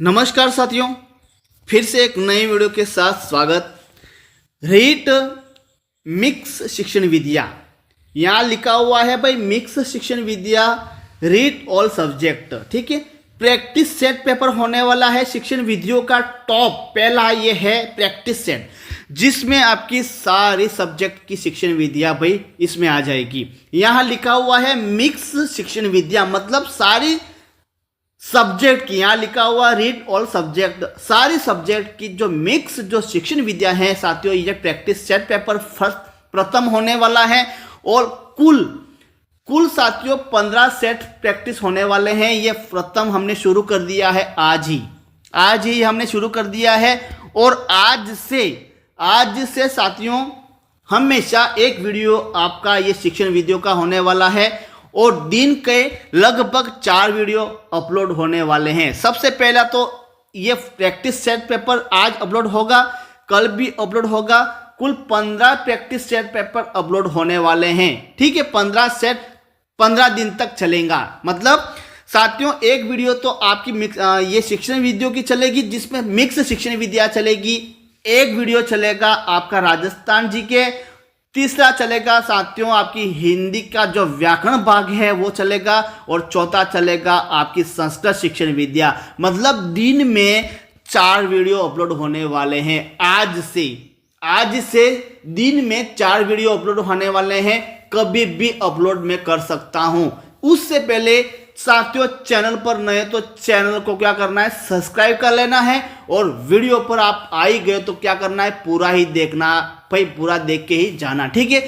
नमस्कार साथियों, फिर से एक नई वीडियो के साथ स्वागत। रीट मिक्स शिक्षण विद्या, यहाँ लिखा हुआ है भाई मिक्स शिक्षण विद्या रीट ऑल सब्जेक्ट। ठीक है, प्रैक्टिस सेट पेपर होने वाला है। शिक्षण विधियों का टॉप पहला ये है प्रैक्टिस सेट, जिसमें आपकी सारी सब्जेक्ट की शिक्षण विद्या भाई इसमें आ जाएगी। यहाँ लिखा हुआ है मिक्स शिक्षण विद्या, मतलब सारी सब्जेक्ट की, यहाँ लिखा हुआ रीड ऑल सब्जेक्ट, सारी सब्जेक्ट की जो मिक्स जो शिक्षण विद्या है साथियों, ये प्रैक्टिस सेट पेपर प्रथम होने वाला है। और कुल साथियों 15 सेट प्रैक्टिस होने वाले हैं। ये प्रथम हमने शुरू कर दिया है आज ही हमने शुरू कर दिया है। और आज से साथियों हमेशा एक वीडियो आपका ये शिक्षण वीडियो का होने वाला है और दिन के लगभग 4 वीडियो अपलोड होने वाले हैं। सबसे पहला तो ये प्रैक्टिस सेट पेपर आज अपलोड होगा, कल भी अपलोड होगा। कुल 15 प्रैक्टिस सेट पेपर अपलोड होने वाले हैं। ठीक है, 15 सेट 15 दिन तक चलेगा। मतलब साथियों एक वीडियो तो आपकी ये शिक्षण वीडियो की चलेगी, जिसमें मिक्स शिक्षण विद्या चलेगी। एक वीडियो चलेगा आपका राजस्थान जी के, तीसरा चलेगा साथियों आपकी हिंदी का जो व्याकरण भाग है वो चलेगा, और चौथा चलेगा आपकी संस्कृत शिक्षण विद्या। मतलब दिन में 4 वीडियो अपलोड होने वाले हैं। आज से दिन में 4 वीडियो अपलोड होने वाले हैं। कभी भी अपलोड मैं कर सकता हूं। उससे पहले साथियों चैनल पर नए तो चैनल को क्या करना है, सब्सक्राइब कर लेना है। और वीडियो पर आप आ ही गए तो क्या करना है, पूरा ही देखना भाई, पूरा देख के ही जाना। ठीक है,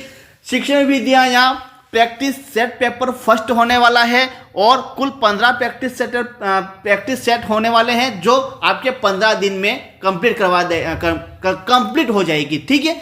शिक्षण विद्या यहाँ प्रैक्टिस सेट पेपर फर्स्ट होने वाला है और कुल 15 प्रैक्टिस सेट होने वाले हैं, जो आपके 15 दिन में कंप्लीट हो जाएगी। ठीक है,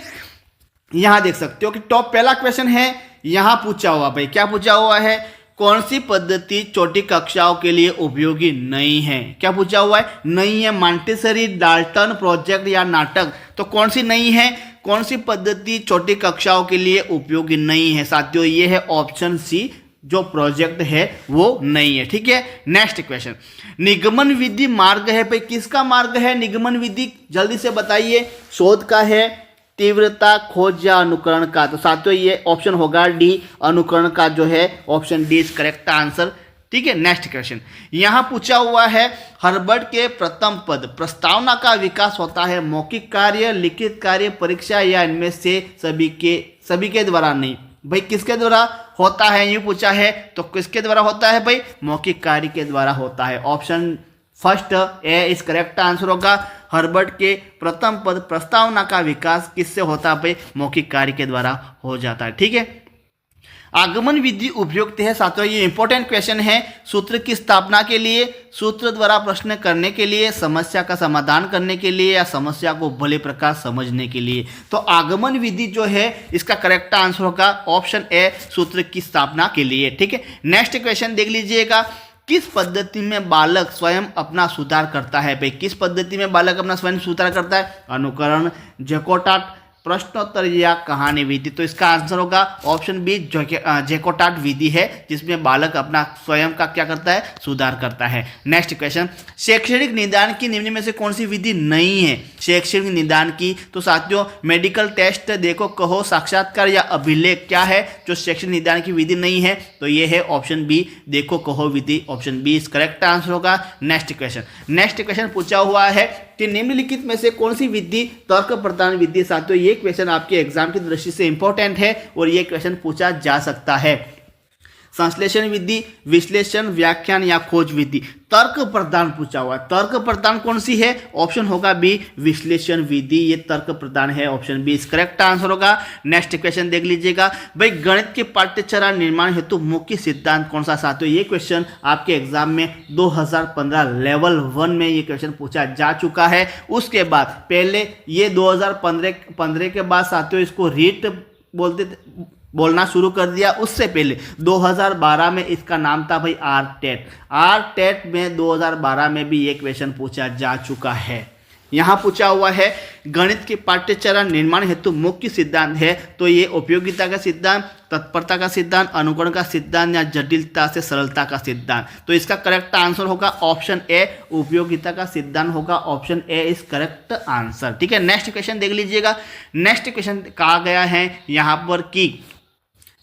यहाँ देख सकते हो कि टॉप पहला क्वेश्चन है, यहाँ पूछा हुआ भाई, क्या पूछा हुआ है, कौन सी पद्धति छोटी कक्षाओं के लिए उपयोगी नहीं है। क्या पूछा हुआ है, नहीं है मॉन्टेसरी, डाल्टन, प्रोजेक्ट या नाटक। तो कौन सी नहीं है, कौन सी पद्धति छोटी कक्षाओं के लिए उपयोगी नहीं है साथियों, ये है ऑप्शन सी, जो प्रोजेक्ट है वो नहीं है। ठीक है, नेक्स्ट क्वेश्चन, निगमन विधि मार्ग है भाई, किसका मार्ग है निगमन विधि, जल्दी से बताइए। शोध का है, तीव्रता, खोज या अनुकरण का। तो साथियों ये ऑप्शन होगा डी, अनुकरण का जो है option D is correct answer. ठीक है, नेक्स्ट क्वेश्चन, यहाँ पूछा हुआ है हर्बर्ट के प्रथम पद प्रस्तावना का विकास होता है मौखिक कार्य, लिखित कार्य, परीक्षा या इनमें से सभी के द्वारा नहीं। भाई किसके द्वारा होता है, यूँ पूछा है, तो किसके द्वारा होता है भाई, मौखिक कार्य के द्वारा होता है। ऑप्शन फर्स्ट ए इस करेक्ट आंसर होगा। हर्बर्ट के प्रथम पद प्रस्तावना का विकास किससे होता है भाई, मौखिक कार्य के द्वारा हो जाता है। ठीक है, आगमन विधि उपयुक्त है साथियों, ये इंपॉर्टेंट क्वेश्चन है। सूत्र की स्थापना के लिए, सूत्र द्वारा प्रश्न करने के लिए, समस्या का समाधान करने के लिए, या समस्या को भले प्रकार समझने के लिए। तो आगमन विधि जो है इसका करेक्ट आंसर होगा ऑप्शन ए, सूत्र की स्थापना के लिए। ठीक है, नेक्स्ट क्वेश्चन देख लीजिएगा, किस पद्धति में बालक स्वयं अपना सुधार करता है भाई, किस पद्धति में बालक अपना स्वयं सुधार करता है, अनुकरण, जैकोटाट, प्रश्नोत्तर या कहानी विधि। तो इसका आंसर होगा ऑप्शन बी, जैकोटाट विधि है, जिसमें बालक अपना स्वयं का क्या करता है, सुधार करता है। नेक्स्ट क्वेश्चन, शैक्षणिक निदान की निम्न में से कौन सी विधि नहीं है शैक्षणिक निदान की। तो साथियों मेडिकल टेस्ट, देखो कहो, साक्षात्कार या अभिलेख क्या है जो शैक्षणिक निदान की विधि नहीं है, तो ये है ऑप्शन बी, देखो कहो विधि। ऑप्शन बी इस करेक्ट आंसर होगा। नेक्स्ट क्वेश्चन पूछा हुआ है कि निम्नलिखित में से कौन सी विधि तर्क प्रधान विधि। साथियों ये क्वेश्चन आपके एग्जाम की दृष्टि से इंपॉर्टेंट है और ये क्वेश्चन पूछा जा सकता है। संश्लेषण विधि, विश्लेषण, व्याख्यान या खोज विधि। तर्क प्रधान पूछा हुआ है, तर्क प्रधान कौन सी है, ऑप्शन होगा बी, विश्लेषण विधि, ये तर्क प्रधान है। ऑप्शन बी इस करेक्ट आंसर होगा। नेक्स्ट क्वेश्चन देख लीजिएगा भाई, गणित के पाठ्यचर्या निर्माण हेतु मुख्य सिद्धांत कौन सा। साथियों ये क्वेश्चन आपके एग्जाम में 2015 लेवल 1 में ये क्वेश्चन पूछा जा चुका है। उसके बाद पहले ये 2015 के बाद साथियों इसको रीट बोलना शुरू कर दिया। उससे पहले 2012 में इसका नाम था भाई आर टेट में 2012 में भी ये क्वेश्चन पूछा जा चुका है। यहाँ पूछा हुआ है गणित के पाठ्यचरण निर्माण हेतु मुख्य सिद्धांत है, तो ये उपयोगिता का सिद्धांत, तत्परता का सिद्धांत, अनुकरण का सिद्धांत या जटिलता से सरलता का सिद्धांत। तो इसका करेक्ट आंसर होगा ऑप्शन ए, उपयोगिता का सिद्धांत होगा, option A is correct answer. ठीक है, नेक्स्ट क्वेश्चन देख लीजिएगा। नेक्स्ट क्वेश्चन कहा गया है यहाँ पर कि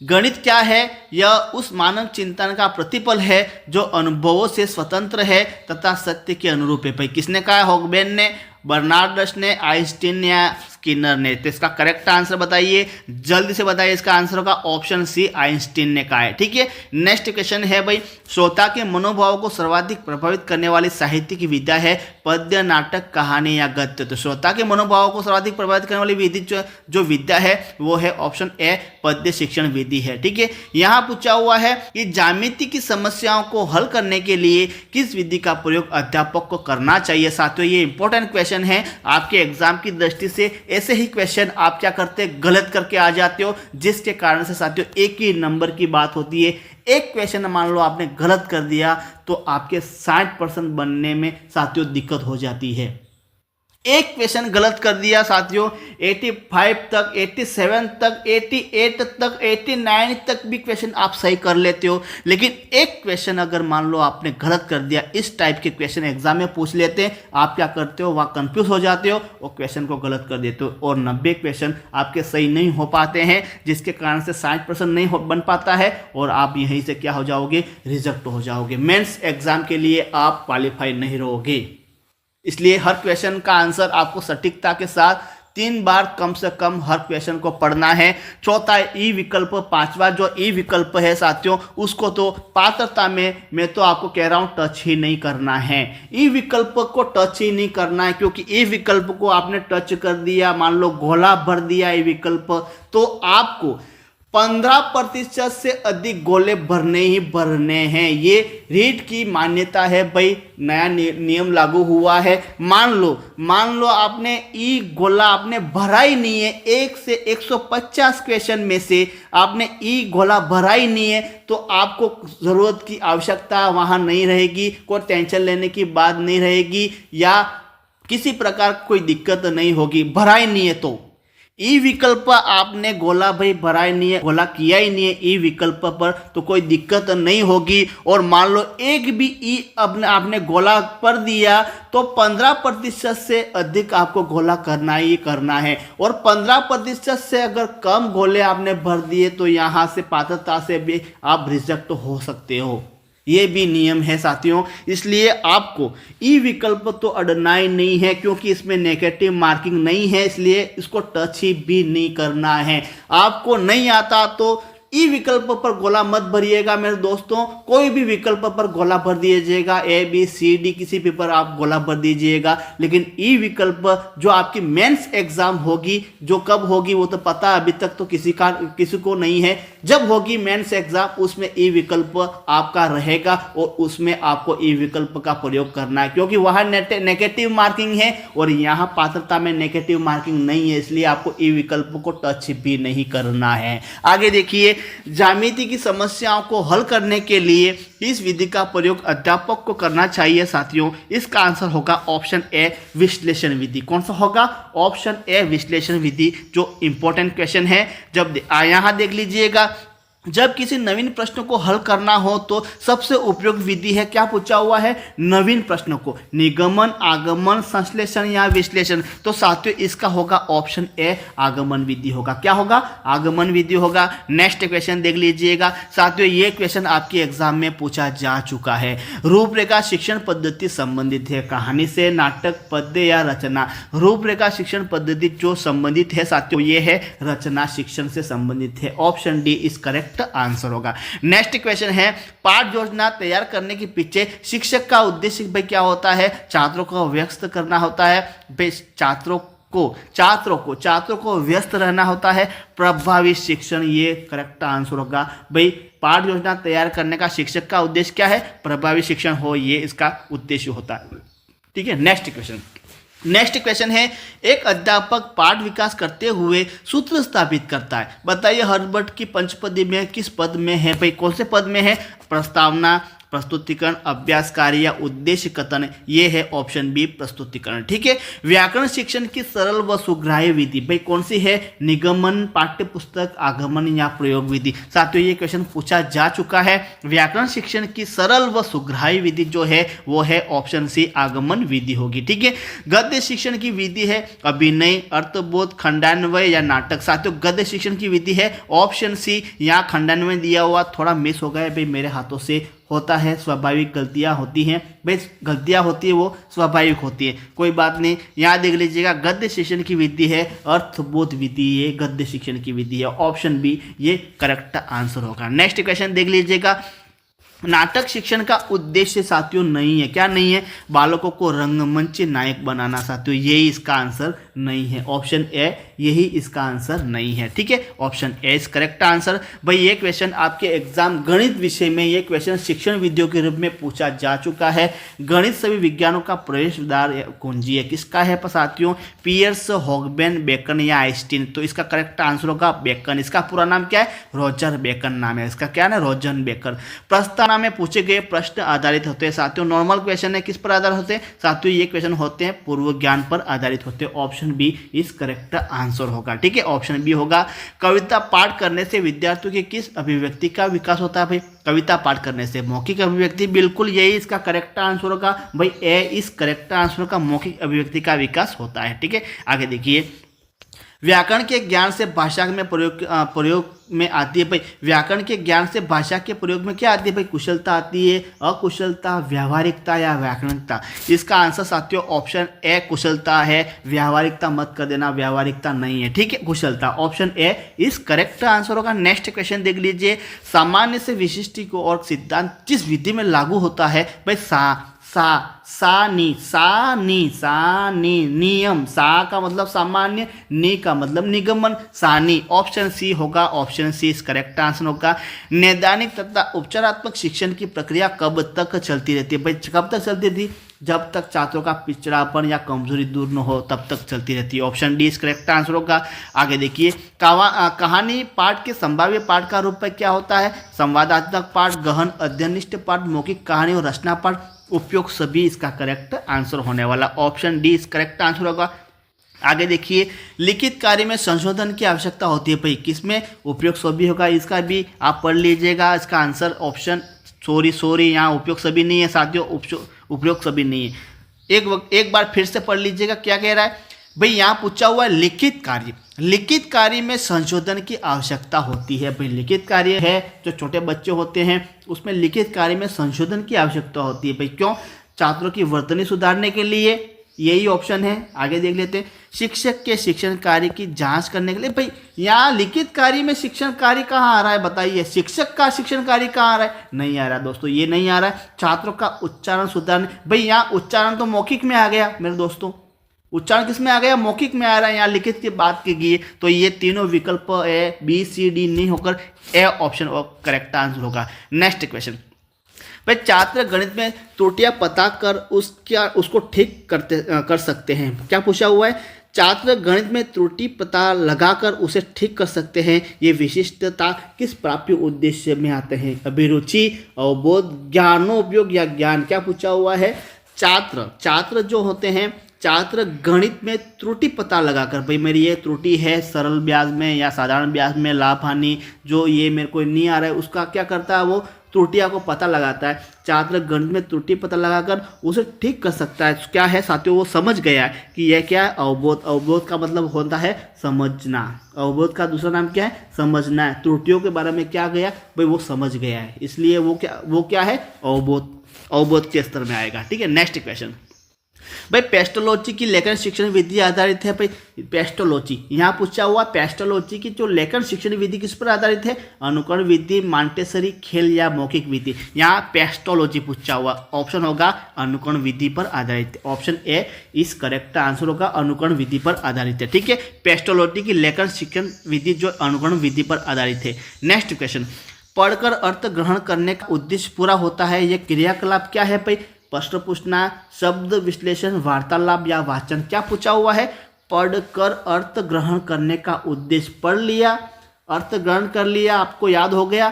गणित क्या है? यह उस मानव चिंतन का प्रतिफल है जो अनुभवों से स्वतंत्र है तथा सत्य के अनुरूप है। भाई किसने कहा? हॉगबेन ने, बर्नार्डस ने, आइंस्टीन या स्किनर ने? तो इसका करेक्ट आंसर बताइए, जल्दी से बताइए। इसका आंसर होगा ऑप्शन सी, आइंस्टीन ने कहा है। ठीक है, नेक्स्ट क्वेश्चन है भाई, श्रोता के मनोभाव को सर्वाधिक प्रभावित करने वाली साहित्य की विधा है पद्य, नाटक, कहानी या गद्य। तो श्रोता के मनोभाव को सर्वाधिक प्रभावित करने वाली विधि जो विद्या है वो है ऑप्शन ए, पद्य शिक्षण विधि है। ठीक है, यहाँ पूछा हुआ है कि ज्यामिति की समस्याओं को हल करने के लिए किस विधि का प्रयोग अध्यापक को करना चाहिए। साथियों ये इंपॉर्टेंट क्वेश्चन है आपके एग्जाम की दृष्टि से। ऐसे ही क्वेश्चन आप क्या करते हैं, गलत करके आ जाते हो, जिसके कारण से साथियों एक ही नंबर की बात होती है। एक क्वेश्चन मान लो आपने गलत कर दिया तो आपके 60% बनने में साथियों दिक्कत हो जाती है। एक क्वेश्चन गलत कर दिया साथियों, 85 तक, 87 तक, 88 तक, 89 तक भी क्वेश्चन आप सही कर लेते हो, लेकिन एक क्वेश्चन अगर मान लो आपने गलत कर दिया, इस टाइप के क्वेश्चन एग्जाम में पूछ लेते हैं, आप क्या करते हो, वहाँ कंफ्यूज हो जाते हो और क्वेश्चन को गलत कर देते हो और 90 क्वेश्चन आपके सही नहीं हो पाते हैं, जिसके कारण से 60% नहीं बन पाता है और आप यहीं से क्या हो जाओगे, रिजेक्ट हो जाओगे। मेंस एग्जाम के लिए आप क्वालिफाई नहीं रहोगे। इसलिए हर क्वेश्चन का आंसर आपको सटीकता के साथ 3 बार कम से कम हर क्वेश्चन को पढ़ना है। चौथा ई विकल्प, पांचवा जो ई विकल्प है साथियों, उसको तो पात्रता में मैं तो आपको कह रहा हूं टच ही नहीं करना है। ई विकल्प को टच ही नहीं करना है, क्योंकि ई विकल्प को आपने टच कर दिया, मान लो गोला भर दिया ई विकल्प, तो आपको 15% से अधिक गोले भरने ही भरने हैं। ये रीट की मान्यता है भाई, नया नियम लागू हुआ है। मान लो आपने ई गोला आपने भरा ही नहीं है, 1 से 150 क्वेश्चन में से आपने ई गोला भरा ही नहीं है, तो आपको ज़रूरत की आवश्यकता वहाँ नहीं रहेगी, कोई टेंशन लेने की बात नहीं रहेगी या किसी प्रकार कोई दिक्कत नहीं होगी। भरा ही नहीं है तो ई विकल्प आपने गोला भाई भरा ही नहीं है, गोला किया ही नहीं है ई विकल्प पर, तो कोई दिक्कत नहीं होगी। और मान लो एक भी ई आपने गोला पर दिया तो 15% से अधिक आपको गोला करना ही करना है, और 15% से अगर कम गोले आपने भर दिए तो यहाँ से पात्रता से भी आप रिजेक्ट हो सकते हो। ये भी नियम है साथियों, इसलिए आपको ई विकल्प तो अड़ना ही नहीं है, क्योंकि इसमें नेगेटिव मार्किंग नहीं है, इसलिए इसको टच ही भी नहीं करना है। आपको नहीं आता तो ई विकल्प पर गोला मत भरिएगा मेरे दोस्तों, कोई भी विकल्प पर गोला भर दीजिएगा, ए बी सी डी किसी भी पर आप गोला भर दीजिएगा, लेकिन ई विकल्प जो आपकी मेंस एग्जाम होगी, जो कब होगी वो तो पता अभी तक तो किसी को नहीं है, जब होगी मेंस एग्जाम उसमें ई विकल्प आपका रहेगा और उसमें आपको ई विकल्प का प्रयोग करना है, क्योंकि वहाँ नेगेटिव मार्किंग है और यहाँ पात्रता में नेगेटिव मार्किंग नहीं है, इसलिए आपको ई विकल्प को टच भी नहीं करना है। आगे देखिए, ज्यामिति की समस्याओं को हल करने के लिए इस विधि का प्रयोग अध्यापक को करना चाहिए साथियों। इसका आंसर होगा ऑप्शन ए, विश्लेषण विधि। कौन सा होगा? ऑप्शन ए, विश्लेषण विधि, जो इंपॉर्टेंट क्वेश्चन है। जब यहाँ देख लीजिएगा, जब किसी नवीन प्रश्न को हल करना हो तो सबसे उपयुक्त विधि है, क्या पूछा हुआ है, नवीन प्रश्न को निगमन, आगमन, संश्लेषण या विश्लेषण। तो साथियों इसका होगा ऑप्शन ए, आगमन विधि होगा। क्या होगा? आगमन विधि होगा। नेक्स्ट क्वेश्चन देख लीजिएगा साथियों, ये क्वेश्चन आपके एग्जाम में पूछा जा चुका है। रूपरेखा शिक्षण पद्धति संबंधित है कहानी से, नाटक, पद्य या रचना। रूपरेखा शिक्षण पद्धति जो संबंधित है साथियों, ये है रचना शिक्षण से संबंधित है। Option D is correct answer होगा। नेक्स्ट क्वेश्चन है, पाठ योजना तैयार करने के पीछे शिक्षक का उद्देश्य भाई क्या होता है? छात्रों को व्यस्त करना होता है भाई, छात्रों को व्यस्त रहना होता है, प्रभावी शिक्षण, ये करेक्ट आंसर होगा भाई। पाठ योजना तैयार करने का शिक्षक का उद्देश्य क्या है? प्रभावी शिक्षण हो, ये इसका उद्देश्य होता है। ठीक है, नेक्स्ट क्वेश्चन है, एक अध्यापक पाठ विकास करते हुए सूत्र स्थापित करता है। बताइए हर्बर्ट की पंचपदी में किस पद में है भाई? कौन से पद में है? प्रस्तावना, प्रस्तुतिकरण, अभ्यास कार्य या उद्देश्य कथन, ये है ऑप्शन बी प्रस्तुतिकरण। ठीक है। व्याकरण शिक्षण की सरल व सुग्राह्य विधि भाई कौन सी है? निगमन, पाठ्य पुस्तक, आगमन या प्रयोग विधि। साथियों ये क्वेश्चन पूछा जा चुका है। व्याकरण शिक्षण की सरल व सुग्राह्य विधि जो है वो है ऑप्शन सी आगमन विधि होगी। ठीक है। गद्य शिक्षण की विधि है अभिनय, अर्थबोध, खंडान्वय या नाटक। साथियों गद्य शिक्षण की विधि है ऑप्शन सी। यहाँ खंडान्वय दिया हुआ थोड़ा मिस हो गया भाई, मेरे हाथों से होता है, स्वाभाविक गलतियां होती हैं भाई, गलतियां होती है वो स्वाभाविक होती है, कोई बात नहीं। यहाँ देख लीजिएगा गद्य शिक्षण की विधि है अर्थबोध विधि, ये गद्य शिक्षण की विधि है, ऑप्शन बी ये करेक्ट आंसर होगा। नेक्स्ट क्वेश्चन देख लीजिएगा। नाटक शिक्षण का उद्देश्य साथियों नहीं है, क्या नहीं है? बालकों को रंगमंच नायक बनाना। साथियों यही इसका आंसर नहीं है, ऑप्शन ए यही इसका आंसर नहीं है। ठीक है, option A is correct answer. भाई ये क्वेश्चन आपके एग्जाम गणित विषय में, ये क्वेश्चन शिक्षण विधियों के रूप में पूछा जा चुका है। गणित सभी विज्ञानों का प्रवेश द्वार कुंजी है, किसका है साथियों? पियर्स, हॉगबेन, बेकन या आइंस्टीन। तो इसका करेक्ट आंसर होगा बेकन। इसका पूरा नाम क्या है? रोजर बेकन नाम है इसका, क्या ना रोजर बेकन। प्रस्तावना में पूछे गए प्रश्न आधारित होते हैं साथियों। नॉर्मल क्वेश्चन है किस पर आधारित होते हैं साथियों? ये क्वेश्चन होते हैं पूर्व ज्ञान पर आधारित होते हैं, ऑप्शन बी इस करेक्ट आंसर होगा। ठीक है, ऑप्शन बी होगा। कविता पाठ करने से विद्यार्थियों की किस अभिव्यक्ति का विकास होता है? भाई कविता पाठ करने से मौखिक अभिव्यक्ति, बिल्कुल यही इसका करेक्ट आंसर होगा। भाई ए इस करेक्ट आंसर का मौखिक अभिव्यक्ति का विकास होता है। ठीक है, आगे देखिए। व्याकरण के ज्ञान से भाषा में प्रयोग में आती है भाई, व्याकरण के ज्ञान से भाषा के प्रयोग में क्या आती है भाई? कुशलता आती है, अकुशलता, व्यावहारिकता या व्याकरणिकता। इसका आंसर साथियों ऑप्शन ए कुशलता है। व्यावहारिकता मत कर देना, व्यावहारिकता नहीं है। ठीक है, कुशलता, ऑप्शन ए इस करेक्ट आंसर होगा। नेक्स्ट क्वेश्चन देख लीजिए। सामान्य से विशिष्ट को और सिद्धांत किस विधि में लागू होता है? भाई सा नी नियम। सा का मतलब सामान्य, नी का मतलब निगमन, सानी, ऑप्शन सी होगा। ऑप्शन सी इस करेक्ट आंसर होगा। नैदानिक तथा उपचारात्मक शिक्षण की प्रक्रिया कब तक चलती रहती है? भाई कब तक चलती थी? जब तक छात्रों का पिछड़ापन या कमजोरी दूर न हो तब तक चलती रहती है, ऑप्शन डी इस करेक्ट आंसर होगा। आगे देखिए। कहानी पाठ के संभाव्य पाठ का रूप क्या होता है? संवादात्मक पाठ, गहन अध्ययननिष्ठ पाठ, मौखिक कहानी और रचना पाठ। उपयोग सभी इसका करेक्ट आंसर होने वाला, ऑप्शन डी इस करेक्ट आंसर होगा। आगे देखिए। लिखित कार्य में संशोधन की आवश्यकता होती है भाई, किसमें? उपयोग सभी होगा, इसका भी आप पढ़ लीजिएगा। इसका आंसर ऑप्शन सॉरी यहाँ उपयोग सभी नहीं है साथियों, उपयोग सभी नहीं है। एक बार फिर से पढ़ लीजिएगा क्या कह रहा है भाई। यहाँ पूछा हुआ है लिखित कार्य, लिखित कार्य में संशोधन की आवश्यकता होती है भाई। लिखित कार्य है जो छोटे बच्चे होते हैं उसमें लिखित कार्य में संशोधन की आवश्यकता होती है भाई। क्यों? छात्रों की वर्तनी सुधारने के लिए, यही ऑप्शन है। आगे देख लेते हैं। शिक्षक के शिक्षण कार्य की जांच करने के लिए। भाई यहाँ लिखित कार्य में शिक्षण कार्य कहाँ आ रहा है बताइए? शिक्षक का शिक्षण कार्य कहाँ आ रहा है? नहीं आ रहा दोस्तों, ये नहीं आ रहा है। छात्रों का उच्चारण सुधारने, भाई यहाँ उच्चारण तो मौखिक में आ गया मेरे दोस्तों, उच्चारण किस में आ गया? मौखिक में आ रहा है। यहाँ लिखित की बात की गई तो ये तीनों विकल्प ए बी सी डी नहीं होकर ए ऑप्शन करेक्ट आंसर होगा। Next question. भाई छात्र गणित में त्रुटियां पता कर उसको ठीक कर सकते हैं, क्या पूछा हुआ है? छात्र गणित में त्रुटि पता लगाकर उसे ठीक कर सकते हैं। ये विशिष्टता किस प्राप्य उद्देश्य में आते हैं? अभिरुचि, अवबोध, ज्ञानोपयोग या ज्ञान। क्या पूछा हुआ है? छात्र जो होते हैं, छात्र गणित में त्रुटि पता लगाकर, भाई मेरी ये त्रुटि है सरल ब्याज में या साधारण ब्याज में, लाभ हानि जो ये मेरे को नहीं आ रहा है, उसका क्या करता है? वो त्रुटियां को पता लगाता है। छात्र गणित में त्रुटि पता लगाकर उसे ठीक कर सकता है। क्या है साथियों? वो समझ गया है कि यह क्या है? अवबोध। अवबोध का मतलब होता है समझना। अवबोध का दूसरा नाम क्या है? समझना है। त्रुटियों के बारे में क्या गया भाई? वो समझ गया है, इसलिए वो क्या है? अवबोध के स्तर में आएगा। ठीक है, नेक्स्ट क्वेश्चन। भाई पेस्टोलॉजी की लेखन शिक्षण विधि आधारित है। भाई पेस्टोलॉजी यहाँ पूछा हुआ, पेस्टोलॉजी की जो लेखन शिक्षण विधि किस पर आधारित है? अनुकरण विधि, मॉन्टेसरी, खेल या मौखिक विधि। यहाँ पेस्टोलॉजी पूछा हुआ, ऑप्शन होगा अनुकरण विधि पर आधारित। ऑप्शन ए इस करेक्ट आंसर होगा, अनुकरण विधि पर आधारित है। ठीक है, पेस्टोलॉजी की लेखन शिक्षण विधि जो अनुकरण विधि पर आधारित है। Next question. पढ़कर अर्थ ग्रहण करने का उद्देश्य पूरा होता है, यह क्रियाकलाप क्या है? भाई प्रश्न पूछना, शब्द विश्लेषण, वार्तालाप या वाचन। क्या पूछा हुआ है? पढ़कर अर्थ ग्रहण करने का उद्देश्य। पढ़ लिया, अर्थ ग्रहण कर लिया, आपको याद हो गया,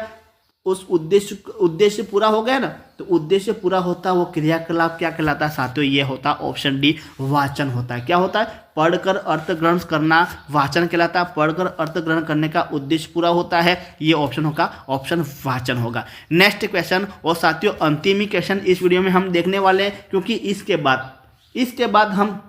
उस उद्देश्य पूरा हो गया ना, तो उद्देश्य पूरा होता है वो क्रियाकलाप क्या कहलाता है साथियों, ये होता है ऑप्शन डी वाचन होता है। क्या होता है, पढ़कर अर्थ ग्रहण करना वाचन कहलाता है। पढ़कर अर्थ ग्रहण करने का उद्देश्य पूरा होता है, ये ऑप्शन होगा, ऑप्शन वाचन होगा। नेक्स्ट क्वेश्चन, और साथियों अंतिम ही क्वेश्चन इस वीडियो में हम देखने वाले हैं, क्योंकि इसके बाद हम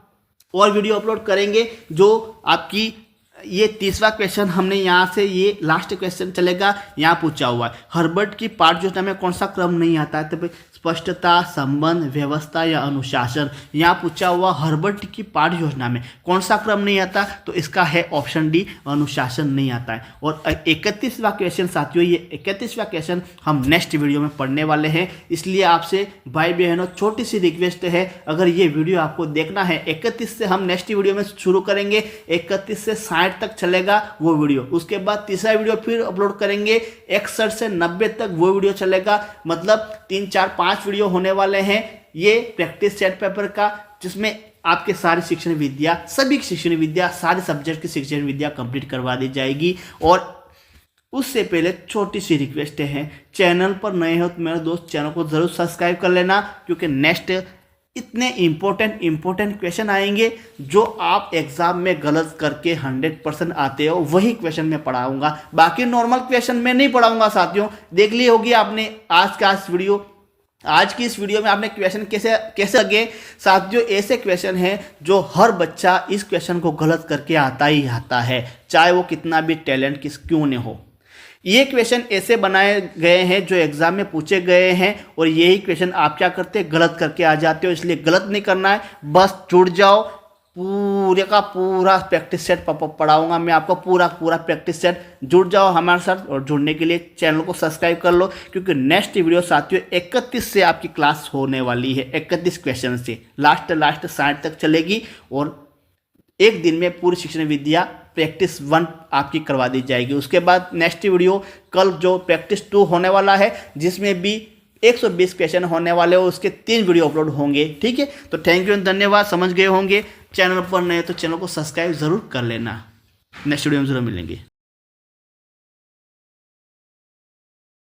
और वीडियो अपलोड करेंगे जो आपकी ये तीसरा क्वेश्चन हमने यहाँ से, ये लास्ट क्वेश्चन चलेगा, यहाँ पूछा हुआ है हर्बर्ट की पाठ योजना में कौन सा क्रम नहीं आता है, तो स्पष्टता, संबंध, व्यवस्था या अनुशासन। यहाँ पूछा हुआ हर्बर्ट की पाठ योजना में कौन सा क्रम नहीं आता, तो इसका है ऑप्शन डी अनुशासन नहीं आता है। और 31वां क्वेश्चन साथियों, ये 31वां क्वेश्चन हम नेक्स्ट वीडियो में पढ़ने वाले हैं, इसलिए आपसे भाई बहनों छोटी सी रिक्वेस्ट है, अगर ये वीडियो आपको देखना है 31 से हम नेक्स्ट वीडियो में शुरू करेंगे, 31 से 60 तक चलेगा वो वीडियो, उसके बाद तीसरा वीडियो फिर अपलोड करेंगे 61 से 90 तक वो वीडियो चलेगा, मतलब 3 4 5 वीडियो होने वाले हैं ये प्रैक्टिस सेट पेपर का, जिसमें आपके सारी शिक्षण विद्या, सभी शिक्षण विद्या, सारे सब्जेक्ट की शिक्षण विद्या कंप्लीट करवा दी जाएगी। और उससे पहले छोटी सी रिक्वेस्ट है, चैनल पर नए हो तो मेरे दोस्त चैनल को जरूर सब्सक्राइब कर लेना, क्योंकि नेक्स्ट इतने इम्पोर्टेंट क्वेश्चन आएंगे जो आप एग्जाम में गलत करके 100% आते हो, वही क्वेश्चन मैं पढ़ाऊंगा, बाकी नॉर्मल क्वेश्चन मैं नहीं पढ़ाऊंगा साथियों। देख ली होगी आपने आज की इस वीडियो में आपने क्वेश्चन कैसे लगे साथियों। ऐसे क्वेश्चन हैं जो हर बच्चा इस क्वेश्चन को गलत करके आता ही आता है, चाहे वो कितना भी टैलेंट क्यों न हो। ये क्वेश्चन ऐसे बनाए गए हैं जो एग्जाम में पूछे गए हैं, और यही क्वेश्चन आप क्या करते हैं, गलत करके आ जाते हो, इसलिए गलत नहीं करना है, बस जुड़ जाओ। पूरे का पूरा प्रैक्टिस सेट पढ़ाऊंगा मैं आपको, पूरा प्रैक्टिस सेट, जुड़ जाओ हमारे साथ। और जुड़ने के लिए चैनल को सब्सक्राइब कर लो, क्योंकि नेक्स्ट वीडियो साथियों 31 से आपकी क्लास होने वाली है, 31 क्वेश्चन से लास्ट 60 तक चलेगी, और एक दिन में पूरी शिक्षण विद्या प्रैक्टिस 1 आपकी करवा दी जाएगी। उसके बाद नेक्स्ट वीडियो कल जो प्रैक्टिस 2 होने वाला है, जिसमें भी 120 क्वेश्चन होने वाले हो, उसके 3 वीडियो अपलोड होंगे। ठीक है, तो थैंक यू, धन्यवाद, समझ गए होंगे। चैनल पर नए तो चैनल को सब्सक्राइब जरूर कर लेना। नेक्स्ट वीडियो में जरूर मिलेंगे।